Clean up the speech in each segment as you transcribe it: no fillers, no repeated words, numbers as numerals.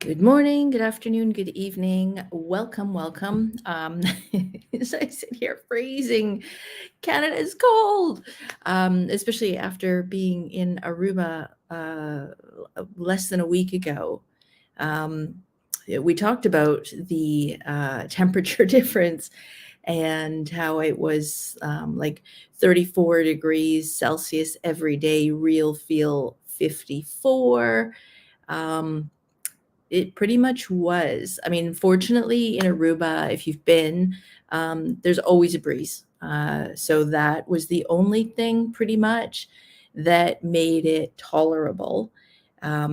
Good morning, good afternoon, good evening. Welcome, welcome. As I sit here freezing, Canada is cold, especially after being in Aruba less than a week ago. We talked about the temperature difference and how it was like 34 degrees Celsius every day, real feel 54. It pretty much was. I mean, fortunately, in Aruba, if you've been, there's always a breeze. So that was the only thing pretty much that made it tolerable. But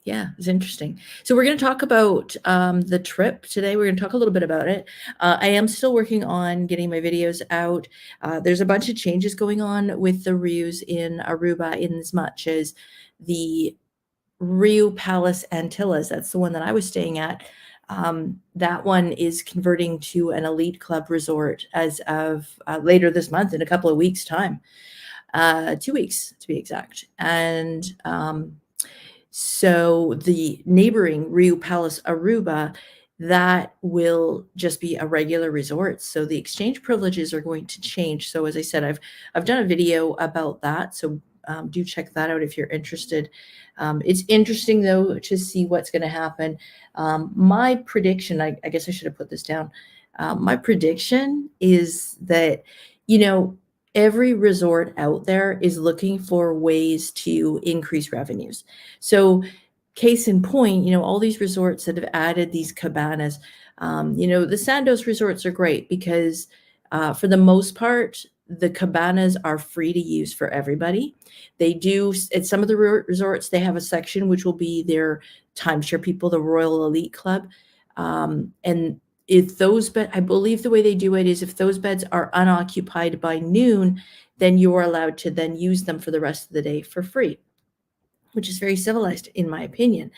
yeah, it's interesting. So we're going to talk about the trip today. We're going to talk a little bit about it. I am still working on getting my videos out. There's a bunch of changes going on with the 𝖣𝖨𝖲𝖤 in Aruba, in as much as the 𝖣𝖨 Palace Antilles, that's the one that I was staying at. That one is converting to an elite club resort as of later this month, in a couple of weeks' time. 2 weeks to be exact. And so the neighboring 𝖣𝖨 Palace Aruba, that will just be a regular resort. So the exchange privileges are going to change. So as I said, I've done a video about that. So do check that out if you're interested. It's interesting though to see what's going to happen. My prediction, I guess I should have put this down. My prediction is that, every resort out there is looking for ways to increase revenues. So case in point, all these resorts that have added these cabanas, the Sandos resorts are great because for the most part, the cabanas are free to use for everybody. They do, at some of the resorts, they have a section which will be their timeshare people, the Royal Elite Club. And if those beds, I believe the way they do it is if those beds are unoccupied by noon, then you're allowed to then use them for the rest of the day for free, which is very civilized in my opinion.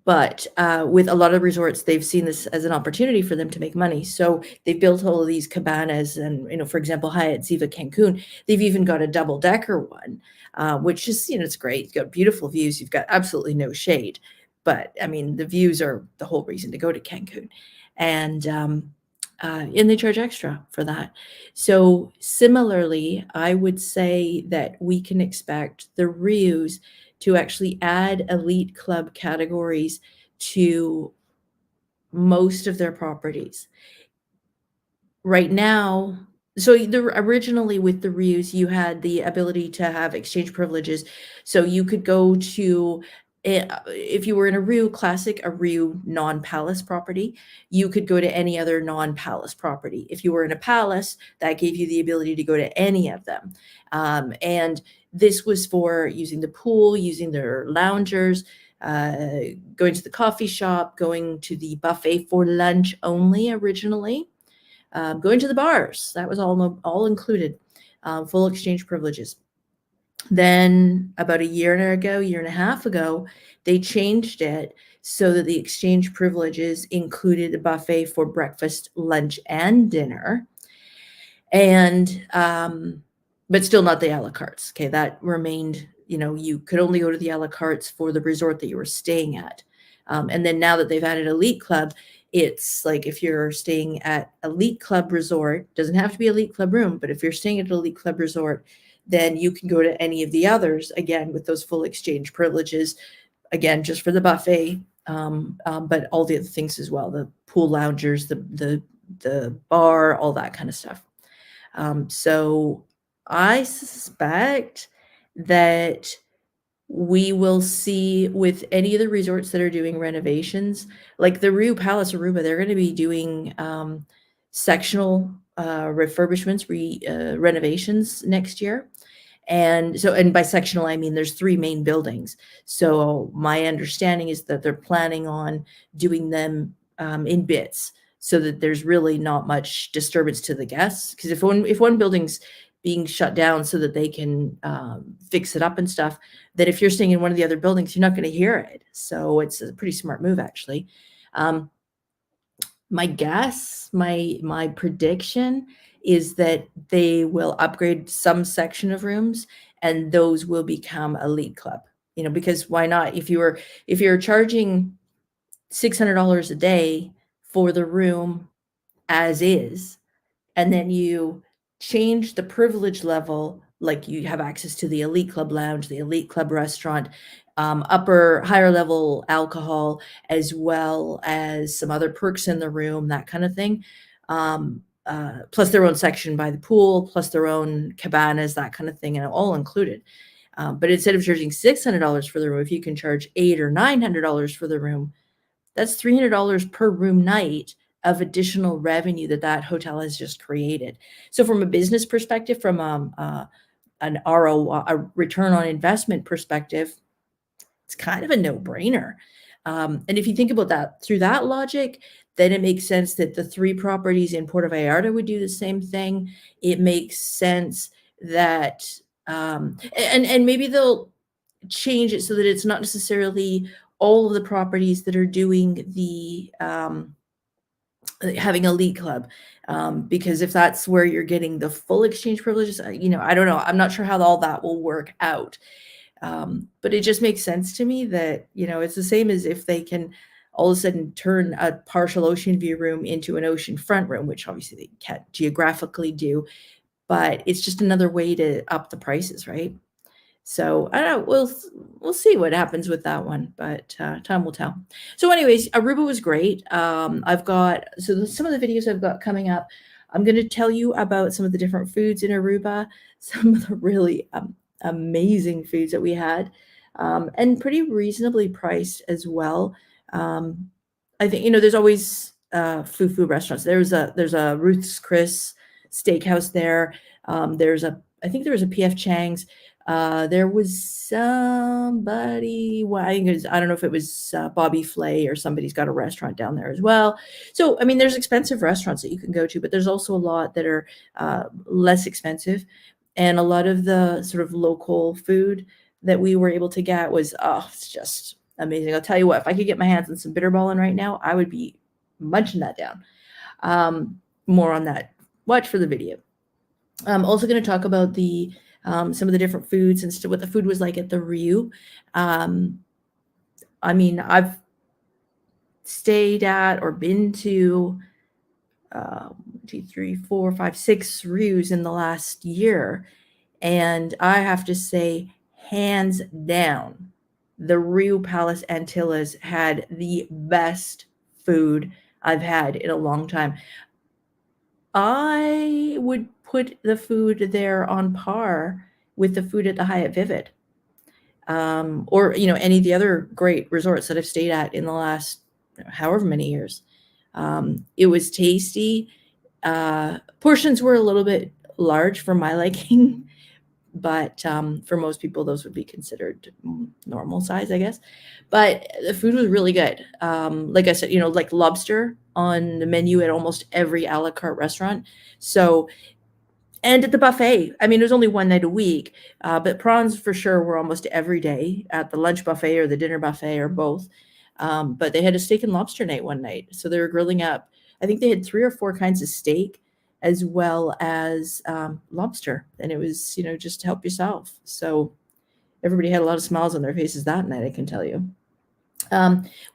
But with a lot of resorts, they've seen this as an opportunity for them to make money. So they've built all of these cabanas and, for example, Hyatt Ziva Cancun, they've even got a double-decker one, which is, it's great. You've got beautiful views. You've got absolutely no shade. But, I mean, the views are the whole reason to go to Cancun. And they charge extra for that. So similarly, I would say that we can expect the 𝖣𝖨𝖲s to actually add elite club categories to most of their properties. Right now, so originally with the 𝖣𝖨𝖲s, you had the ability to have exchange privileges. So you could go to, if you were in a 𝖣𝖨 Classic, a 𝖣𝖨 non-palace property, you could go to any other non-palace property. If you were in a palace, that gave you the ability to go to any of them. And this was for using the pool, using their loungers, going to the coffee shop, going to the buffet for lunch only originally, going to the bars. That was all included, full exchange privileges. Then about a year and a half ago, they changed it so that the exchange privileges included a buffet for breakfast, lunch, and dinner. And but still not the a la cartes. Okay, that remained, you could only go to the a la cartes for the resort that you were staying at. And then now that they've added Elite Club, it's like if you're staying at Elite Club Resort, doesn't have to be Elite Club room, but if you're staying at Elite Club Resort, then you can go to any of the others, again, with those full exchange privileges, again, just for the buffet, but all the other things as well, the pool loungers, the bar, all that kind of stuff. So I suspect that we will see with any of the resorts that are doing renovations, like the 𝖣𝖨 Palace Aruba, they're going to be doing sectional refurbishments, renovations next year. And by sectional, I mean there's 3 main buildings. So my understanding is that they're planning on doing them in bits, so that there's really not much disturbance to the guests. Because if one building's being shut down so that they can fix it up and stuff, that if you're staying in one of the other buildings, you're not going to hear it. So it's a pretty smart move, actually. My guess, my prediction is that they will upgrade some section of rooms and those will become elite club. Because why not? If you're charging $600 a day for the room as is, and then you change the privilege level, like you have access to the elite club lounge, the elite club restaurant, higher level alcohol, as well as some other perks in the room, that kind of thing. Plus their own section by the pool, plus their own cabanas, that kind of thing, and all included. But instead of charging $600 for the room, if you can charge $800 or $900 for the room, that's $300 per room night of additional revenue that hotel has just created. So from a business perspective, from an ROI, a return on investment perspective, it's kind of a no-brainer. And if you think about that through that logic, then it makes sense that the 3 properties in Puerto Vallarta would do the same thing. It makes sense that, and maybe they'll change it so that it's not necessarily all of the properties that are doing the having a elite club, because if that's where you're getting the full exchange privileges, I don't know. I'm not sure how all that will work out. But it just makes sense to me that, it's the same as if they can all of a sudden turn a partial ocean view room into an ocean front room, which obviously they can't geographically do, but it's just another way to up the prices, right? So I don't know. We'll see what happens with that one, but time will tell. So, anyways, Aruba was great. Some of the videos I've got coming up, I'm going to tell you about some of the different foods in Aruba, some of the really amazing foods that we had, and pretty reasonably priced as well. I think there's always food restaurants. There's a Ruth's Chris Steakhouse there. I think there was a PF Chang's. There was somebody, I don't know if it was Bobby Flay or somebody's got a restaurant down there as well. So, there's expensive restaurants that you can go to, but there's also a lot that are less expensive. And a lot of the sort of local food that we were able to get was, it's just amazing. I'll tell you what, if I could get my hands on some bitterballen right now, I would be munching that down. More on that. Watch for the video. I'm also going to talk about some of the different foods and what the food was like at the Riu. I've stayed at or been to 2, 3, 4, 5, 6 Rius in the last year, and I have to say, hands down, the Riu Palace Antilles had the best food I've had in a long time. I would put the food there on par with the food at the Hyatt Vivid, or any of the other great resorts that I've stayed at in the last however many years. It was tasty. Portions were a little bit large for my liking, but for most people, those would be considered normal size, I guess. But the food was really good. Like I said, like lobster on the menu at almost every a la carte restaurant. So, and at the buffet, it was only one night a week, but prawns for sure were almost every day at the lunch buffet or the dinner buffet or both. But they had a steak and lobster night one night. So they were grilling up, I think they had 3 or 4 kinds of steak as well as lobster. And it was, just to help yourself. So everybody had a lot of smiles on their faces that night, I can tell you.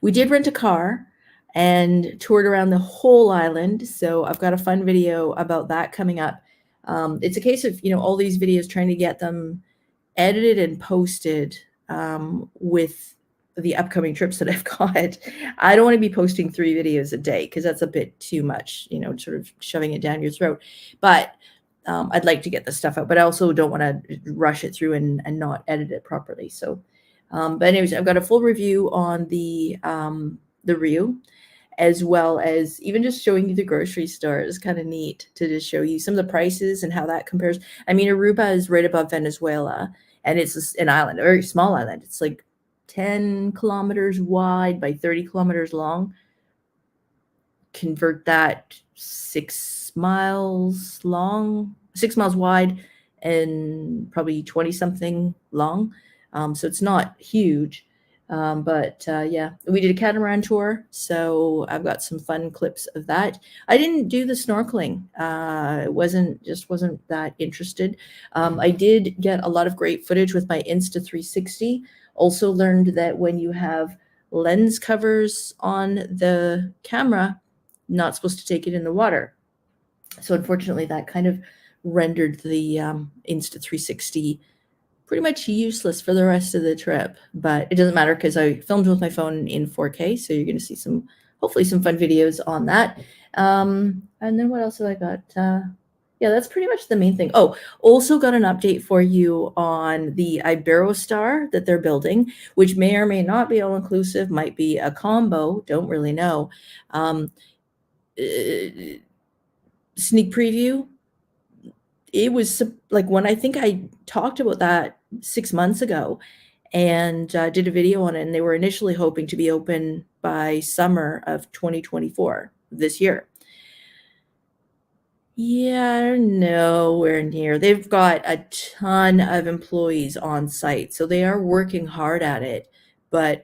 We did rent a car and toured around the whole island. So I've got a fun video about that coming up. It's a case of, all these videos, trying to get them edited and posted with the upcoming trips that I've got. I don't want to be posting 3 videos a day because that's a bit too much, sort of shoving it down your throat. But I'd like to get the stuff out, but I also don't want to rush it through and not edit it properly. So, but anyways, I've got a full review on the Riu, as well as even just showing you the grocery store. Is kind of neat to just show you some of the prices and how that compares. Aruba is right above Venezuela, and it's an island, a very small island. It's like 10 kilometers wide by 30 kilometers long. Convert that 6 miles long, 6 miles wide, and probably 20 something long. So it's not huge. Yeah, we did a catamaran tour, so I've got some fun clips of that. I didn't do the snorkeling. Wasn't that interested. I did get a lot of great footage with my Insta360. Also learned that when you have lens covers on the camera, not supposed to take it in the water. So unfortunately, that kind of rendered the Insta360 pretty much useless for the rest of the trip, but it doesn't matter because I filmed with my phone in 4K, so you're going to see hopefully some fun videos on that. And then what else have I got? Yeah, that's pretty much the main thing. Oh, also got an update for you on the Iberostar that they're building, which may or may not be all-inclusive, might be a combo, don't really know. Sneak preview. It was like when I think I talked about that 6 months ago and did a video on it, and they were initially hoping to be open by summer of 2024, this year. Yeah, nowhere near. They've got a ton of employees on site, so they are working hard at it. But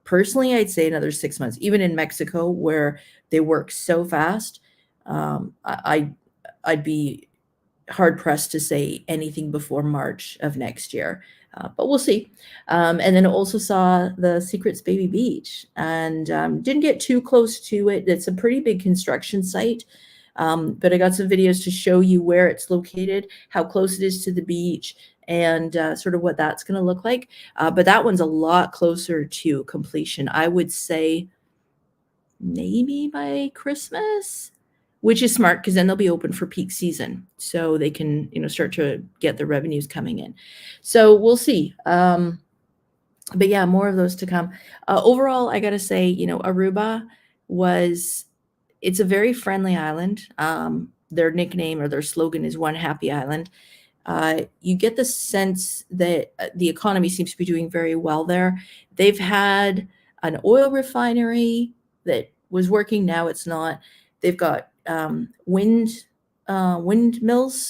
personally, I'd say another 6 months. Even in Mexico, where they work so fast, I'd be hard pressed to say anything before March of next year, but we'll see. And then I also saw the Secrets Baby Beach, and didn't get too close to it. It's a pretty big construction site, but I got some videos to show you where it's located, how close it is to the beach, and sort of what that's going to look like. But that one's a lot closer to completion. I would say maybe by Christmas, which is smart because then they'll be open for peak season, so they can, start to get the revenues coming in. So we'll see. But yeah, more of those to come. Overall, I gotta say, Aruba it's a very friendly island. Their nickname or their slogan is One Happy Island. You get the sense that the economy seems to be doing very well there. They've had an oil refinery that was working. Now it's not. They've got windmills,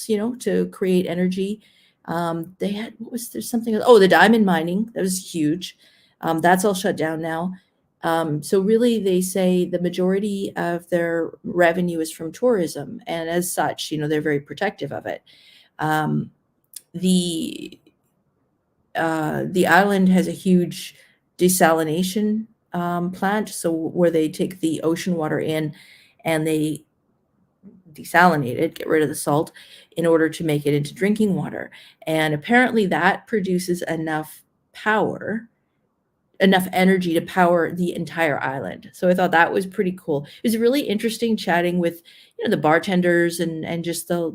to create energy. They had, there's something else? Oh, the diamond mining. That was huge. That's all shut down now. So really, they say the majority of their revenue is from tourism, and as such, they're very protective of it. The island has a huge desalination plant, so where they take the ocean water in and they desalinate it, get rid of the salt, in order to make it into drinking water. And apparently that produces enough energy to power the entire island. So I thought that was pretty cool. It was really interesting chatting with the bartenders and just the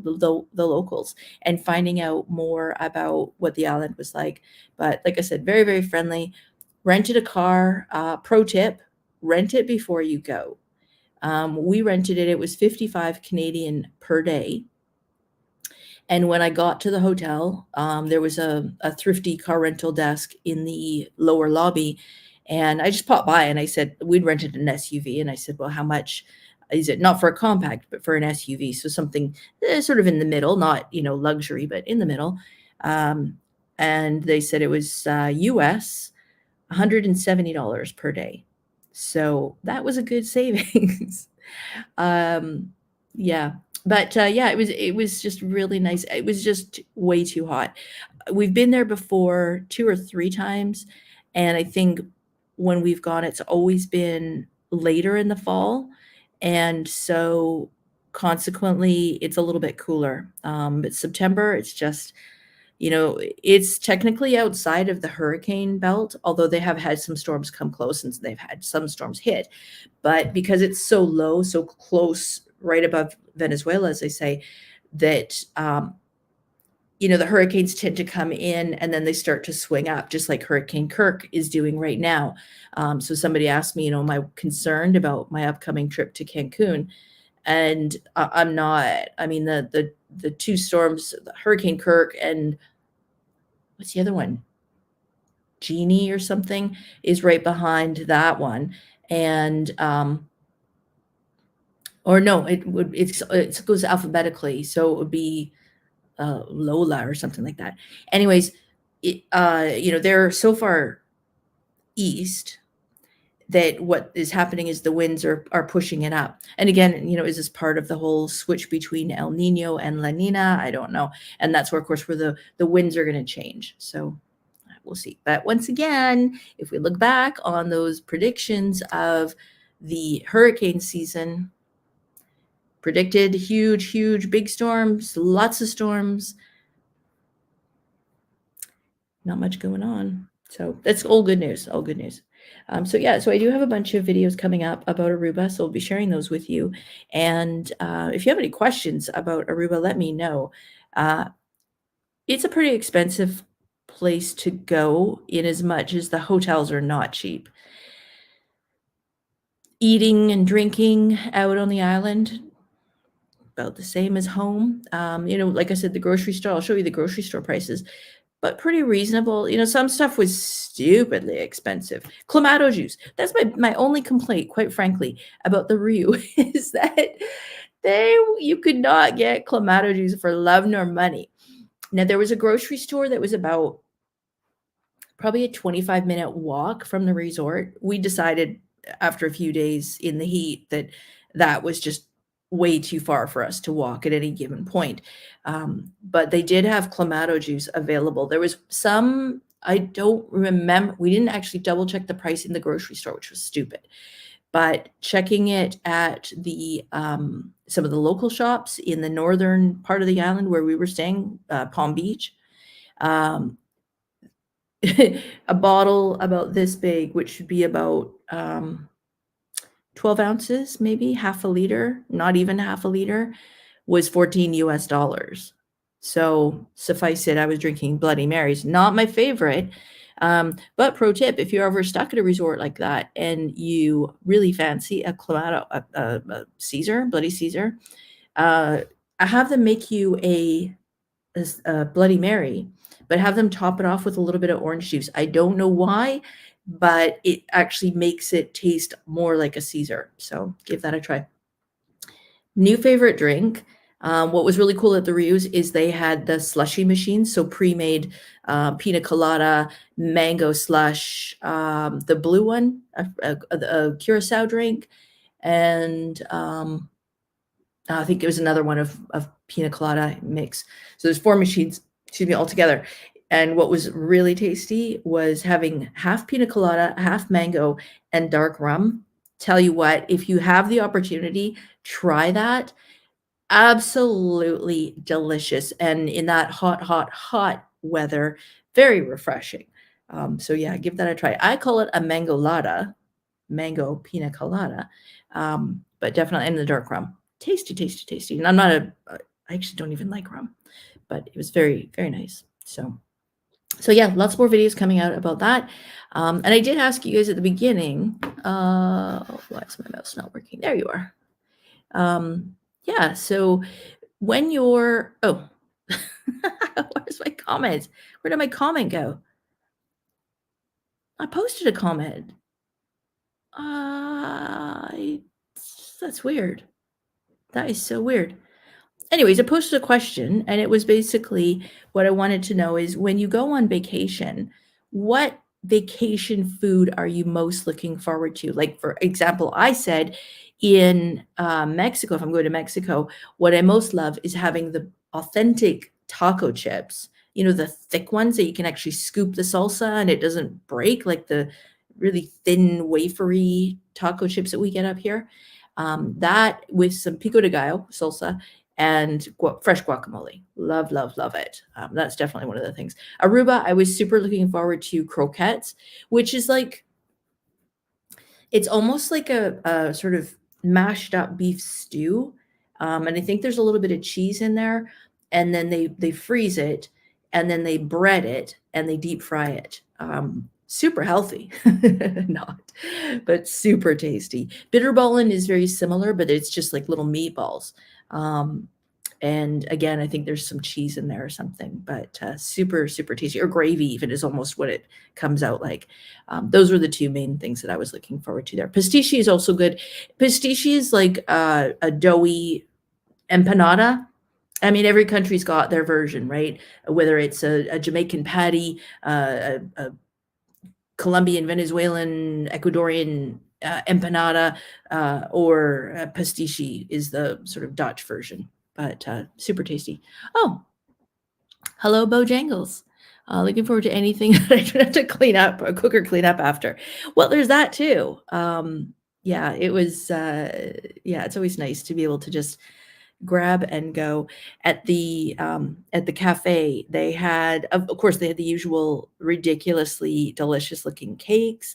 locals, and finding out more about what the island was like. But like I said, very, very friendly. Rented a car. Pro tip, rent it before you go. We rented it. It was 55 Canadian per day. And when I got to the hotel, there was a thrifty car rental desk in the lower lobby. And I just popped by and I said, we'd rented an SUV. And I said, well, how much is it? Not for a compact, but for an SUV. So something sort of in the middle, not, luxury, but in the middle. And they said it was US $170 per day. So that was a good savings. Yeah. But yeah, it was just really nice. It was just way too hot. We've been there before 2 or 3 times, and I think when we've gone, it's always been later in the fall, and so consequently, it's a little bit cooler. But September, it's just, it's technically outside of the hurricane belt, although they have had some storms come close, and they've had some storms hit. But because it's so low, so close, right above Venezuela, as they say, that the hurricanes tend to come in and then they start to swing up, just like Hurricane Kirk is doing right now. So somebody asked me, am I concerned about my upcoming trip to Cancun? And I'm not. I mean, the 2 storms, Hurricane Kirk and what's the other one? Genie or something is right behind that one. And or no, it goes alphabetically, so it would be Lola or something like that. Anyways, they're so far east, that what is happening is the winds are pushing it up. And again, is this part of the whole switch between El Nino and La Nina? I don't know. And that's where, of course, where the winds are going to change. So we'll see. But once again, if we look back on those predictions of the hurricane season, predicted huge, big storms, lots of storms, not much going on. So that's all good news, all good news. So I do have a bunch of videos coming up about Aruba, so I'll be sharing those with you. And if you have any questions about Aruba, let me know. It's a pretty expensive place to go, in as much as the hotels are not cheap. Eating and drinking out on the island, about the same as home. Like I said, the grocery store, I'll show you the grocery store prices, but pretty reasonable. Some stuff was stupidly expensive. Clamato juice. That's my only complaint, quite frankly, about the Riu is that you could not get Clamato juice for love nor money. Now, there was a grocery store that was about probably a 25-minute walk from the resort. We decided after a few days in the heat that was just way too far for us to walk at any given point. But they did have Clamato juice available. There was some, I don't remember, we didn't actually double check the price in the grocery store, which was stupid. But checking it at the some of the local shops in the northern part of the island where we were staying, Palm Beach, a bottle about this big, which should be about 12 ounces, maybe half a liter, not even half a liter, was $14 US. So suffice it, I was drinking Bloody Marys, not my favorite. But pro tip, if you're ever stuck at a resort like that and you really fancy a Clamato, a Caesar, Bloody Caesar, I have them make you a Bloody Mary, but have them top it off with a little bit of orange juice. I don't know why, but it actually makes it taste more like a Caesar. So give that a try. New favorite drink. What was really cool at the Rius is they had the slushy machines, so pre-made pina colada, mango slush, the blue one, a curacao drink, and I think it was another one of pina colada mix. So there's 4 machines, altogether. And what was really tasty was having half pina colada, half mango, and dark rum. Tell you what, if you have the opportunity, try that. Absolutely delicious. And in that hot weather, very refreshing. So give that a try. I call it a mango pina colada, but definitely in the dark rum. Tasty. And I actually don't even like rum, but it was very, very nice. So lots more videos coming out about that. And I did ask you guys at the beginning, why is my mouse not working? There you are. So when you're, where's my comment? Where did my comment go? I posted a comment. That's weird. That is so weird. Anyways, I posted a question, and it was basically what I wanted to know is, when you go on vacation, what vacation food are you most looking forward to? Like, for example, I said in Mexico, if I'm going to Mexico, what I most love is having the authentic taco chips, the thick ones that you can actually scoop the salsa and it doesn't break, like the really thin wafery taco chips that we get up here. That with some pico de gallo salsa and fresh guacamole. Love it. That's definitely one of the things. Aruba, I was super looking forward to croquettes, which is like, it's almost like a sort of mashed up beef stew. And I think there's a little bit of cheese in there. And then they freeze it, and then they bread it, and they deep fry it. Super healthy, not, but super tasty. Bitterballen is very similar, but it's just like little meatballs. And again, I think there's some cheese in there or something, but super tasty. Or gravy even is almost what it comes out like. Those were the 2 main things that I was looking forward to there. Pastiche is also good. Pastiche is like a doughy empanada. I mean, every country's got their version, right? Whether it's a Jamaican patty, a Colombian, Venezuelan, Ecuadorian empanada, or pastiche is the sort of Dutch version, but super tasty. Oh, hello, Bojangles. Looking forward to anything that I don't have to clean up or cook or clean up after. Well, there's that too. Yeah, it was, yeah, it's always nice to be able to just grab and go. At the cafe, they had, of course, they had the usual ridiculously delicious looking cakes.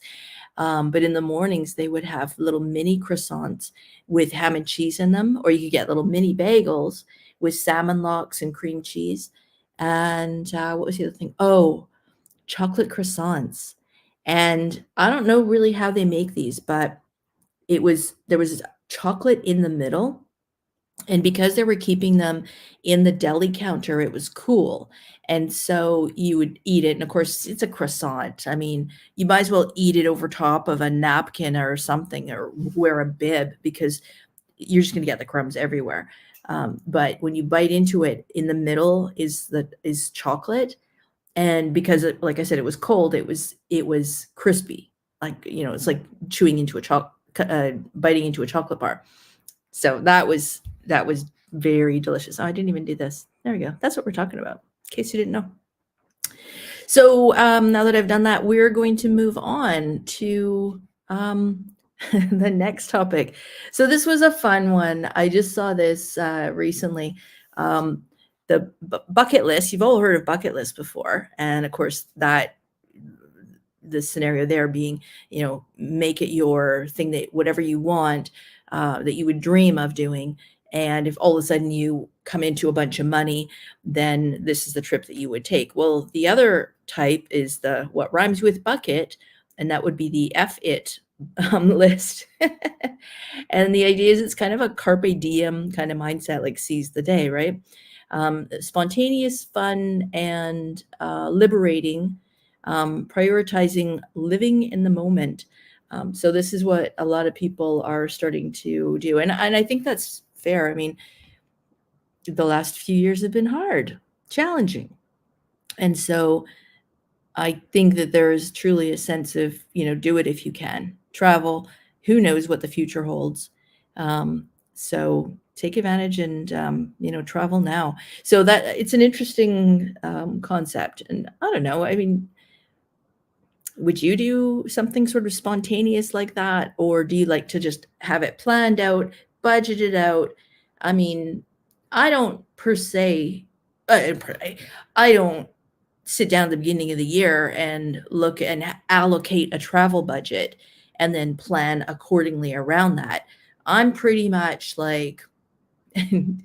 But in the mornings, they would have little mini croissants with ham and cheese in them, or you could get little mini bagels with salmon lox and cream cheese. And what was the other thing? Oh, chocolate croissants. And I don't know really how they make these, but there was chocolate in the middle, and because they were keeping them in the deli counter, it was cool. And so you would eat it, and of course, it's a croissant. I mean, you might as well eat it over top of a napkin or something, or wear a bib, because you're just gonna get the crumbs everywhere. But when you bite into it, in the middle is chocolate, and because like I said, it was cold, it was crispy. Like, it's like chewing into biting into a chocolate bar. So that was very delicious. Oh, I didn't even do this. There we go. That's what we're talking about, in case you didn't know. So now that I've done that, we're going to move on to the next topic. So this was a fun one. I just saw this recently. The bucket list. You've all heard of bucket list before, and of course the scenario there being, make it your thing, that whatever you want, that you would dream of doing. And if all of a sudden you come into a bunch of money, then this is the trip that you would take. Well, the other type is the what rhymes with bucket, and that would be the F-it list. And the idea is it's kind of a carpe diem kind of mindset, like seize the day, right? Spontaneous, fun, and liberating, prioritizing living in the moment. So this is what a lot of people are starting to do. And I think that's fair. I mean, the last few years have been hard, challenging. And so I think that there is truly a sense of, do it if you can. Travel, who knows what the future holds. So take advantage and, travel now. So that it's an interesting concept. And I don't know, I mean, would you do something sort of spontaneous like that? Or do you like to just have it planned out, budgeted out? I mean, I don't per se, I don't sit down at the beginning of the year and look and allocate a travel budget and then plan accordingly around that. I'm pretty much like,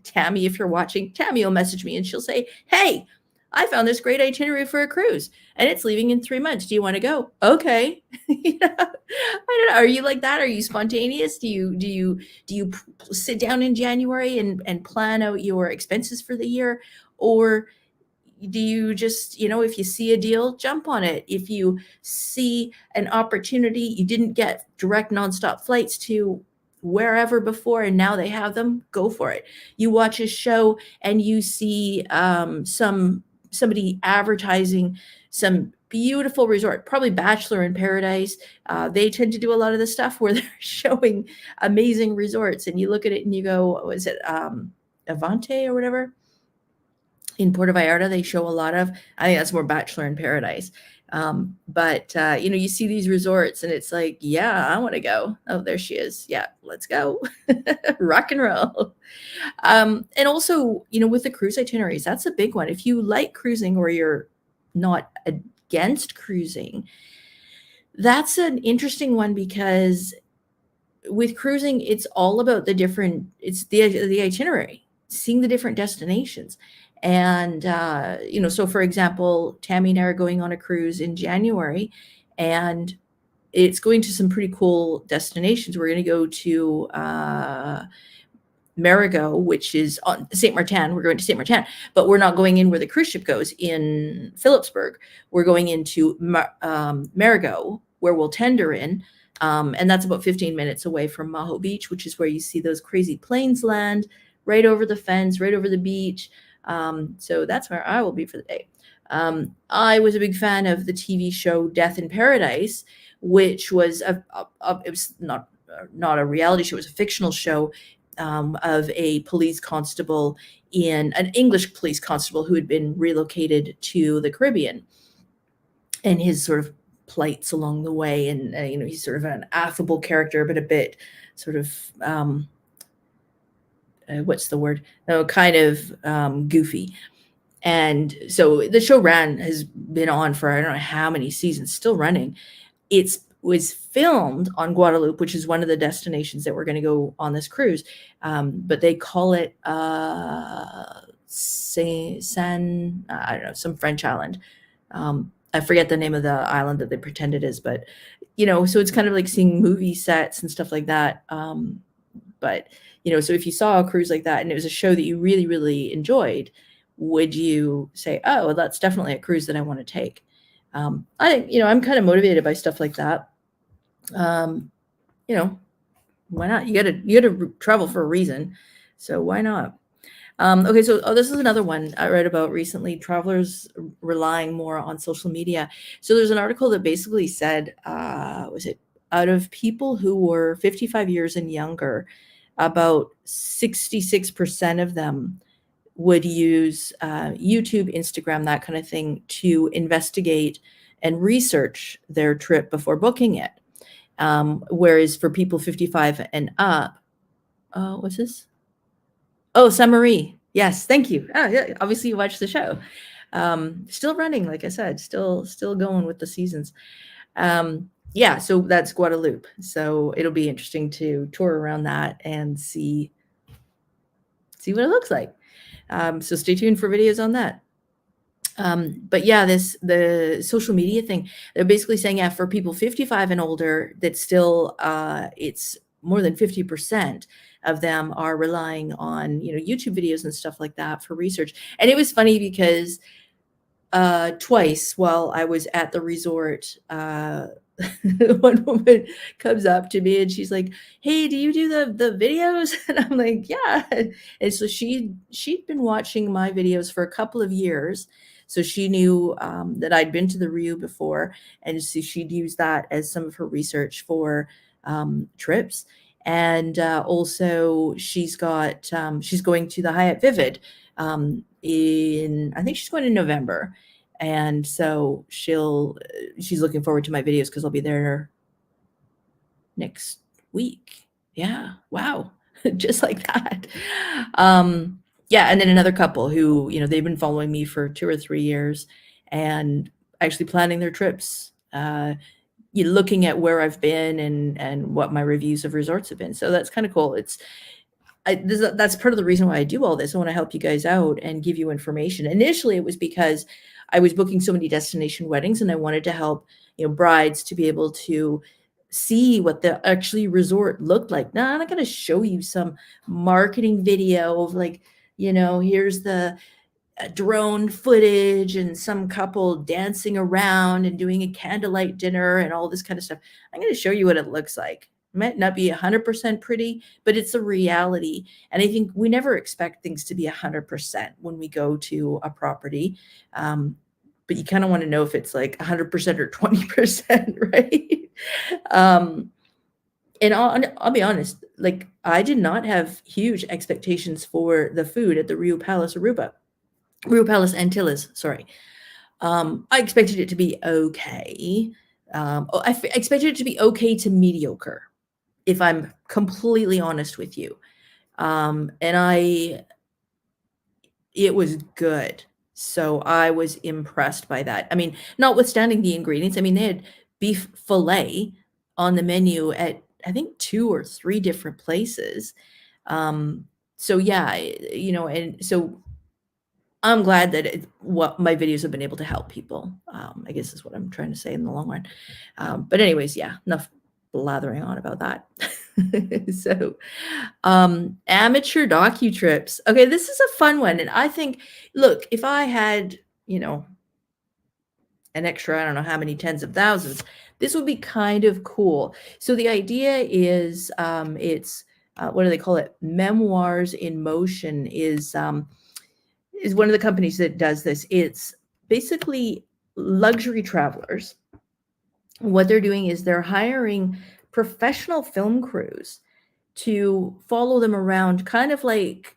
Tammy, if you're watching, Tammy will message me and she'll say, hey, I found this great itinerary for a cruise and it's leaving in 3 months. Do you want to go? Okay. I don't know. Are you like that? Are you spontaneous? Do you sit down in January and plan out your expenses for the year? Or do you just, if you see a deal, jump on it? If you see an opportunity, you didn't get direct nonstop flights to wherever before and now they have them, go for it. You watch a show and you see somebody advertising some beautiful resort, probably Bachelor in Paradise. They tend to do a lot of the stuff where they're showing amazing resorts, and you look at it and you go, was it Avante or whatever? In Puerto Vallarta, they show a lot of, I think that's more Bachelor in Paradise. But you see these resorts and it's like, yeah, I want to go. Oh, there she is. Yeah, let's go. Rock and roll. And also, with the cruise itineraries, that's a big one. If you like cruising or you're not against cruising, that's an interesting one, because with cruising, it's all about it's the itinerary, seeing the different destinations. And, so for example, Tammy and I are going on a cruise in January, and it's going to some pretty cool destinations. We're going to go to Marigot, which is on St. Martin. We're going to St. Martin, but we're not going in where the cruise ship goes in Phillipsburg. We're going into Marigot, where we'll tender in. And that's about 15 minutes away from Maho Beach, which is where you see those crazy planes land, right over the fence, right over the beach. So that's where I will be for the day. I was a big fan of the TV show Death in Paradise, which was it was not a reality show, it was a fictional show of a police constable an English police constable who had been relocated to the Caribbean, and his sort of plights along the way. And, he's sort of an affable character, but a bit sort of, what's the word? No, kind of goofy. And so the show has been on for I don't know how many seasons, still running. It was filmed on Guadeloupe, which is one of the destinations that we're going to go on this cruise. But they call it I don't know, some French island. I forget the name of the island that they pretend it is, but so it's kind of like seeing movie sets and stuff like that. But so if you saw a cruise like that and it was a show that you really, really enjoyed, would you say, oh, well, that's definitely a cruise that I want to take? I'm kind of motivated by stuff like that. Why not? You gotta travel for a reason. So why not? Okay, so this is another one I read about recently, travelers relying more on social media. So there's an article that basically said, was it out of people who were 55 years and younger, about 66% of them would use YouTube, Instagram, that kind of thing to investigate and research their trip before booking it. Whereas for people 55 and up, what's this? Oh, Summary. Yes, thank you. Oh, yeah, obviously you watched the show. Still running, like I said, still going with the seasons. Yeah, so that's Guadeloupe. So it'll be interesting to tour around that and see what it looks like. So stay tuned for videos on that. But yeah, the social media thing, they're basically saying, yeah, for people 55 and older, that still it's more than 50% of them are relying on YouTube videos and stuff like that for research. And it was funny because twice while I was at the resort, one woman comes up to me and she's like, hey, do you do the videos? And I'm like, yeah. And so she'd been watching my videos for a couple of years. So she knew that I'd been to the Rio before. And so she'd use that as some of her research for trips. And also she's going to the Hyatt Vivid I think she's going in November. And so she's looking forward to my videos because I'll be there next week. Yeah. Wow. Just like that. Yeah. And then another couple who, they've been following me for 2 or 3 years and actually planning their trips, looking at where I've been and what my reviews of resorts have been. So that's kind of cool. That's part of the reason why I do all this. I want to help you guys out and give you information. Initially, it was because I was booking so many destination weddings and I wanted to help, brides to be able to see what the actually resort looked like. Now, I'm not going to show you some marketing video of like, here's the drone footage and some couple dancing around and doing a candlelight dinner and all this kind of stuff. I'm going to show you what it looks like. It might not be 100% pretty, but it's a reality. And I think we never expect things to be 100% when we go to a property. But you kind of want to know if it's like 100% or 20%, right? And I'll be honest, like I did not have huge expectations for the food at the Rio Palace Antilles, sorry. I expected it to be okay. I expected it to be okay to mediocre, if I'm completely honest with you. And it was good. So I was impressed by that. I mean, notwithstanding the ingredients, I mean, they had beef fillet on the menu at, I think, 2 or 3 different places. So yeah, and so I'm glad that what my videos have been able to help people. I guess is what I'm trying to say in the long run. But anyways, yeah, enough blathering on about that. So amateur docu-trips. Okay, this is a fun one. And I think, look, if I had, an extra, I don't know how many tens of thousands, this would be kind of cool. So the idea is it's, what do they call it? Memoirs in Motion is one of the companies that does this. It's basically luxury travelers, what they're doing is they're hiring professional film crews to follow them around, kind of like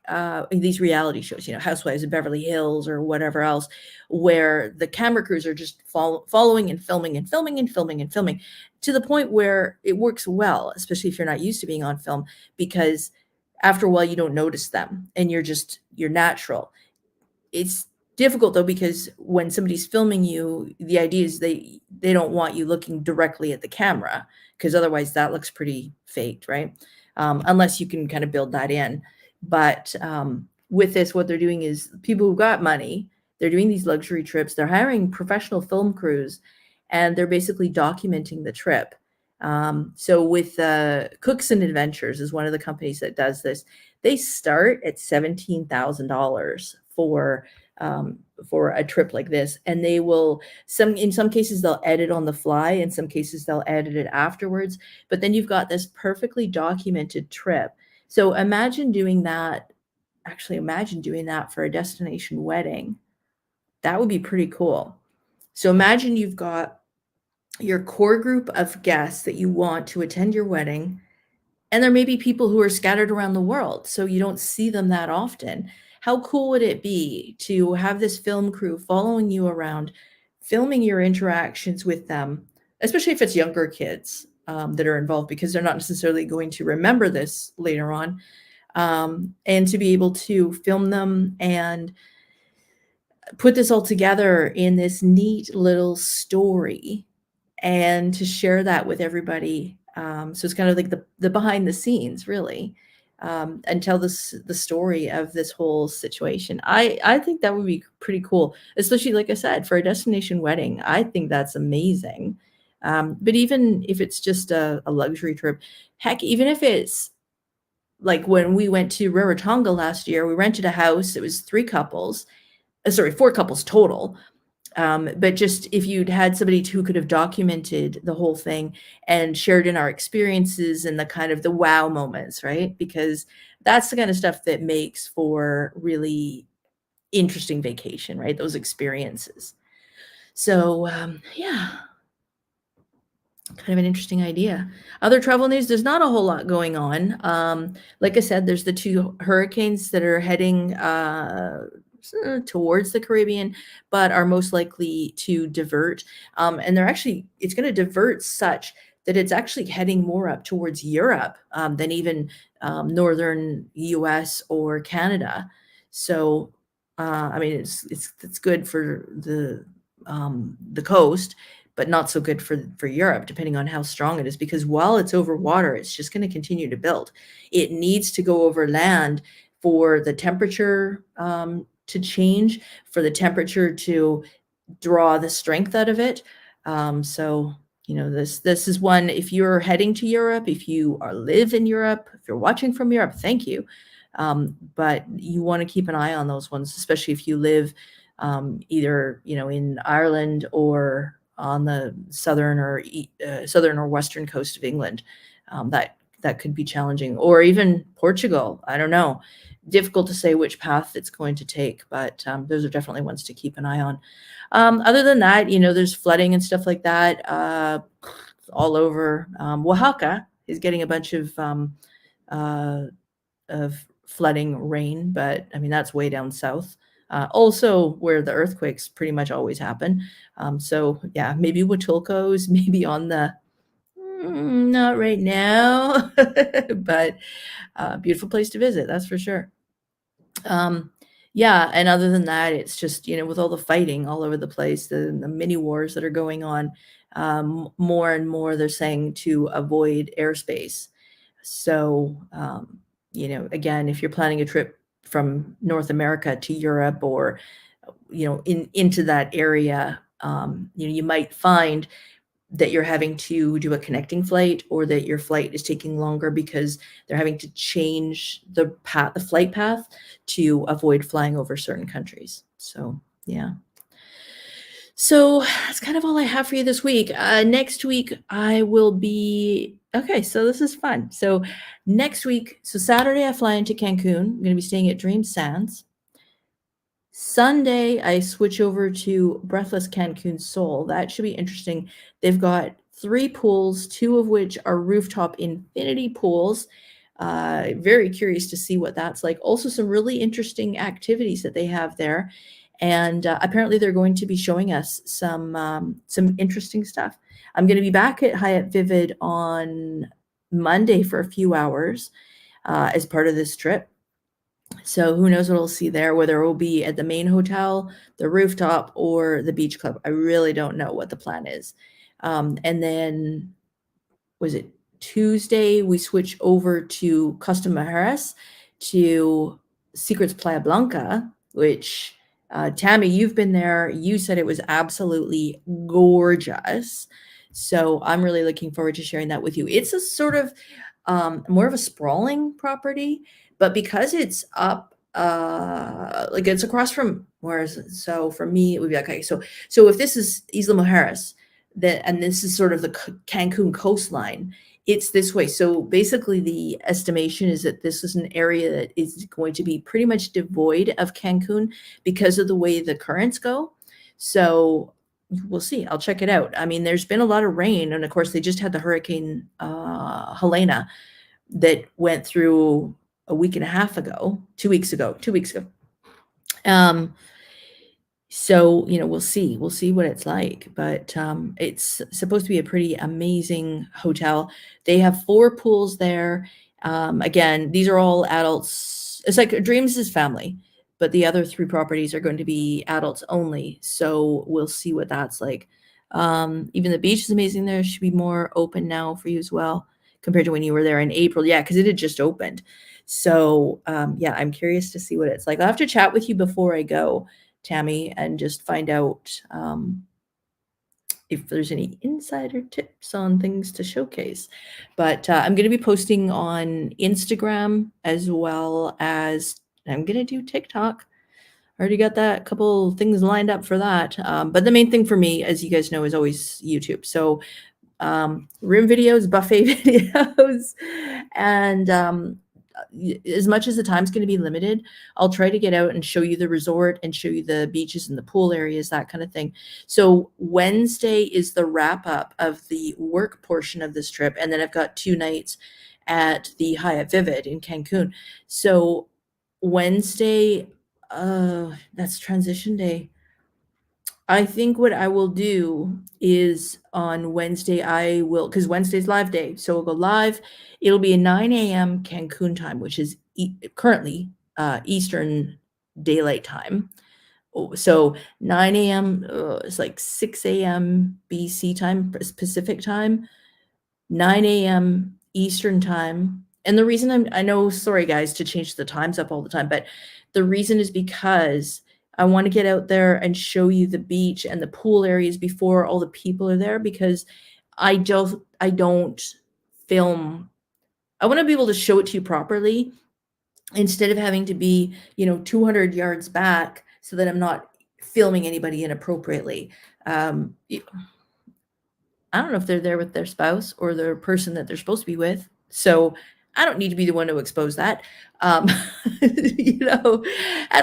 these reality shows, Housewives of Beverly Hills or whatever else, where the camera crews are just following and filming and filming and filming and filming, to the point where it works well, especially if you're not used to being on film, because after a while you don't notice them and you're natural. It's difficult though, because when somebody's filming you, the idea is they don't want you looking directly at the camera, because otherwise that looks pretty faked, right? Unless you can kind of build that in. But with this, what they're doing is people who've got money, they're doing these luxury trips, they're hiring professional film crews, and they're basically documenting the trip. So with Cooks and Adventures is one of the companies that does this. They start at $17,000 for a trip like this, and they will in some cases they'll edit on the fly, in some cases they'll edit it afterwards, but then you've got this perfectly documented trip. So imagine doing that for a destination wedding. That would be pretty cool. So imagine you've got your core group of guests that you want to attend your wedding, and there may be people who are scattered around the world, so you don't see them that often. How cool would it be to have this film crew following you around, filming your interactions with them, especially if it's younger kids that are involved, because they're not necessarily going to remember this later on, and to be able to film them and put this all together in this neat little story and to share that with everybody. So it's kind of like the behind the scenes, really, and tell the story of this whole situation. I think that would be pretty cool, especially, like I said, for a destination wedding. I think that's amazing. But even if it's just a luxury trip, heck, even if it's like when we went to Rarotonga last year, we rented a house. It was 4 couples total. But just if you'd had somebody who could have documented the whole thing and shared in our experiences and the kind of the wow moments, right? Because that's the kind of stuff that makes for really interesting vacation, right? Those experiences. So yeah, kind of an interesting idea. Other travel news, there's not a whole lot going on. Like I said, there's the 2 hurricanes that are heading towards the Caribbean, but are most likely to divert. And it's going to divert such that it's actually heading more up towards Europe than even northern US or Canada. So, I mean, it's good for the coast, but not so good for Europe, depending on how strong it is, because while it's over water, it's just going to continue to build. It needs to go over land for the temperature to change, for the temperature to draw the strength out of it. So, this is one, if you're heading to Europe, if you live in Europe, if you're watching from Europe, thank you. But you want to keep an eye on those ones, especially if you live either, in Ireland or on the southern or western coast of England. That could be challenging, or even Portugal. I don't know. Difficult to say which path it's going to take, but those are definitely ones to keep an eye on. Other than that, there's flooding and stuff like that all over. Oaxaca is getting a bunch of flooding rain, but I mean, that's way down south. Also where the earthquakes pretty much always happen. So yeah, maybe Huatulco's maybe on the, not right now, but beautiful place to visit, that's for sure. Yeah, and other than that, it's just, with all the fighting all over the place, the mini wars that are going on, more and more they're saying to avoid airspace. So, again, if you're planning a trip from North America to Europe, or, into that area, you might find that you're having to do a connecting flight, or that your flight is taking longer because they're having to change the flight path to avoid flying over certain countries. So, yeah. So that's kind of all I have for you this week. Next week I will be, okay, so this is fun. So next week, Saturday I fly into Cancun. I'm going to be staying at Dream Sands. Sunday, I switch over to Breathless Cancun Sol. That should be interesting. They've got 3 pools, 2 of which are rooftop infinity pools. Very curious to see what that's like. Also, some really interesting activities that they have there, and apparently they're going to be showing us some interesting stuff. I'm going to be back at Hyatt Vivid on Monday for a few hours as part of this trip. So who knows what we'll see there, whether it will be at the main hotel, the rooftop, or the beach club. I really don't know what the plan is. And then, was it Tuesday, we switch over to Costa Mujeres to Secrets Playa Blanca, which Tammy, you've been there. You said it was absolutely gorgeous. So I'm really looking forward to sharing that with you. It's a sort of more of a sprawling property, but because it's up, like it's across from where is it? So for me, it would be like, okay, so if this is Isla Mujeres, and this is sort of the Cancun coastline, it's this way. So basically the estimation is that this is an area that is going to be pretty much devoid of Cancun because of the way the currents go. So we'll see. I'll check it out. I mean, there's been a lot of rain, and of course they just had the hurricane Helena that went through a week and a half ago, 2 weeks ago. So, we'll see what it's like, but it's supposed to be a pretty amazing hotel. They have 4 pools there. Again, these are all adults. It's like Dreams is family, but the other 3 properties are going to be adults only. So we'll see what that's like. Even the beach is amazing there. Should be more open now for you as well compared to when you were there in April. Yeah, because it had just opened. So yeah, I'm curious to see what it's like. I'll have to chat with you before I go, Tammy, and just find out if there's any insider tips on things to showcase. But I'm going to be posting on Instagram as well as I'm going to do TikTok. I already got that couple things lined up for that. But the main thing for me, as you guys know, is always YouTube. So room videos, buffet videos, and as much as the time's going to be limited, I'll try to get out and show you the resort and show you the beaches and the pool areas, that kind of thing. So Wednesday is the wrap up of the work portion of this trip. And then I've got 2 nights at the Hyatt Vivid in Cancun. So Wednesday, that's transition day. I think what I will do is on Wednesday, because Wednesday's live day. So we'll go live. It'll be a 9 a.m. Cancun time, which is currently Eastern Daylight Time. So 9 a.m. It's like 6 a.m. BC time, Pacific time, 9 a.m. Eastern time. And the reason I know, sorry guys, to change the times up all the time, but the reason is because I want to get out there and show you the beach and the pool areas before all the people are there, because I don't film. I want to be able to show it to you properly instead of having to be, 200 yards back so that I'm not filming anybody inappropriately. I don't know if they're there with their spouse or their person that they're supposed to be with. So I don't need to be the one to expose that. And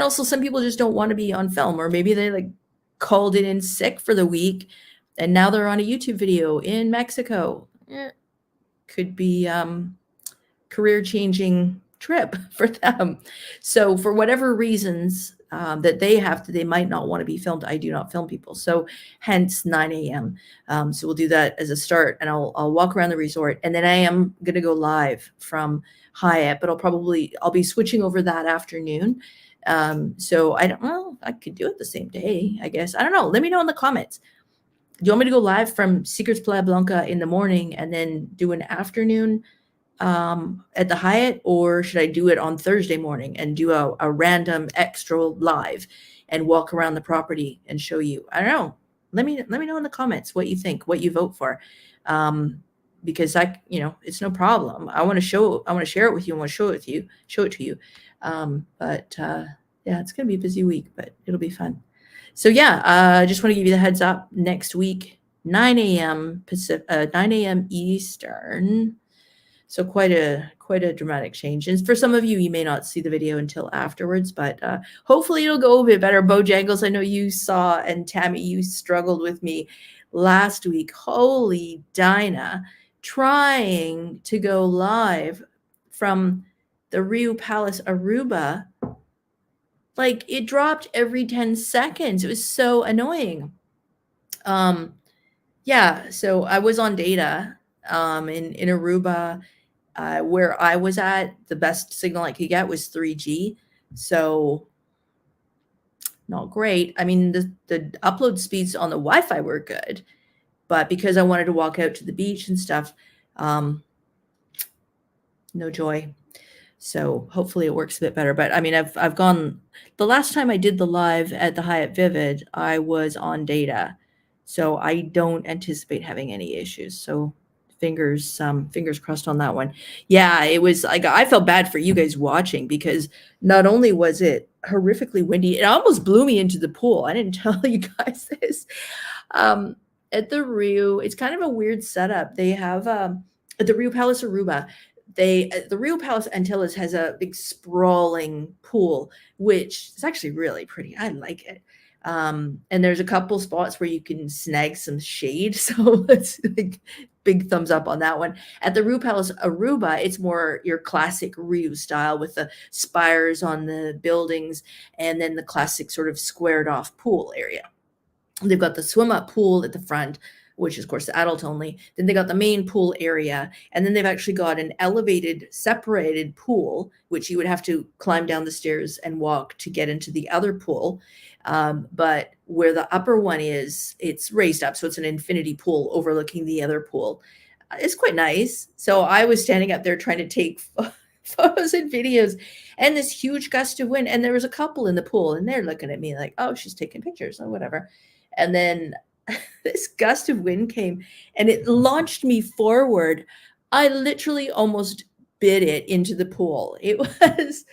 also some people just don't want to be on film, or maybe they called it in sick for the week and now they're on a YouTube video in Mexico. Could be career changing trip for them. So for whatever reasons that they might not want to be filmed, I do not film people. So hence 9 a.m. So we'll do that as a start, and I'll walk around the resort, and then I am going to go live from Hyatt, but I'll be switching over that afternoon. So I don't know. I could do it the same day, I guess. I don't know. Let me know in the comments. Do you want me to go live from Secrets Playa Blanca in the morning and then do an afternoon at the Hyatt, or should I do it on Thursday morning and do a random extra live and walk around the property and show you? I don't know. Let me know in the comments what you think, what you vote for. Because it's no problem. I want to share it with you. I want to show it to you. Yeah, it's going to be a busy week, but it'll be fun. So yeah, I just want to give you the heads up. Next week, 9 a.m. Pacific, 9 a.m. Eastern. So quite a quite a dramatic change. And for some of you, you may not see the video until afterwards, but hopefully it'll go a bit better. Bojangles, I know you saw, and Tammy, you struggled with me last week. Holy Dinah, trying to go live from the Rio Palace Aruba, like it dropped every 10 seconds. It was so annoying. Yeah, so I was on data in Aruba. Where I was at, the best signal I could get was 3G. So not great. I mean, the upload speeds on the Wi-Fi were good, but because I wanted to walk out to the beach and stuff, no joy. So hopefully it works a bit better. But I mean, I've gone, the last time I did the live at the Hyatt Vivid, I was on data. So I don't anticipate having any issues. So fingers crossed on that one. Yeah, it was like, I felt bad for you guys watching, because not only was it horrifically windy, it almost blew me into the pool. I didn't tell you guys this. At the Rio, it's kind of a weird setup. They have at the Rio Palace Aruba, the Rio Palace Antilles has a big sprawling pool, which is actually really pretty. I like it. And there's a couple spots where you can snag some shade. So it's like big thumbs up on that one. At the Rio Palace Aruba, it's more your classic Rio style with the spires on the buildings and then the classic sort of squared off pool area. They've got the swim up pool at the front, which is of course adult only. Then they got the main pool area, and then they've actually got an elevated separated pool, which you would have to climb down the stairs and walk to get into the other pool. But where the upper one is, it's raised up, so it's an infinity pool overlooking the other pool. It's quite nice. So I was standing up there trying to take photos and videos, and this huge gust of wind, and there was a couple in the pool, and they're looking at me like, oh, she's taking pictures or whatever. And then this gust of wind came and it launched me forward. I literally almost bit it into the pool. It was,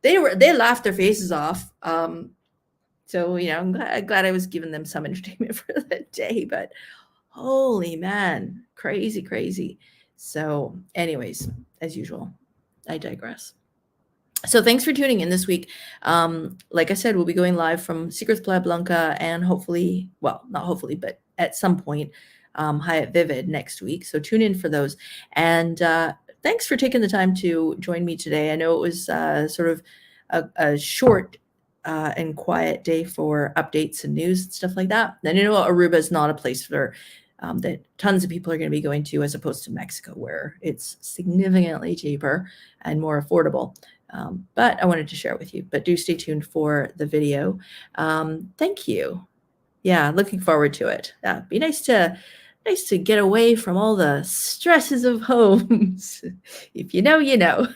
they laughed their faces off. So, you know, I'm glad I was giving them some entertainment for the day, but holy man, crazy. So anyways, as usual, I digress. So thanks for tuning in this week. Like I said, we'll be going live from Secrets Playa Blanca and hopefully, well, not hopefully, but at some point, Hyatt Vivid next week. So tune in for those. And thanks for taking the time to join me today. I know it was sort of a short and quiet day for updates and news and stuff like that. And you know, Aruba is not a place for that tons of people are going to be going to, as opposed to Mexico, where it's significantly cheaper and more affordable. But I wanted to share it with you. But do stay tuned for the video. Thank you. Yeah, looking forward to it. Be nice to get away from all the stresses of home. If you know, you know.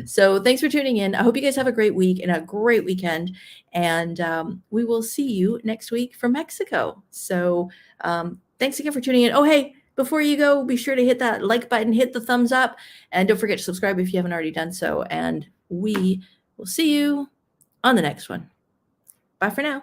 So thanks for tuning in. I hope you guys have a great week and a great weekend. And we will see you next week from Mexico. So thanks again for tuning in. Oh, hey, before you go, be sure to hit that like button, hit the thumbs up, and don't forget to subscribe if you haven't already done so. And we will see you on the next one. Bye for now.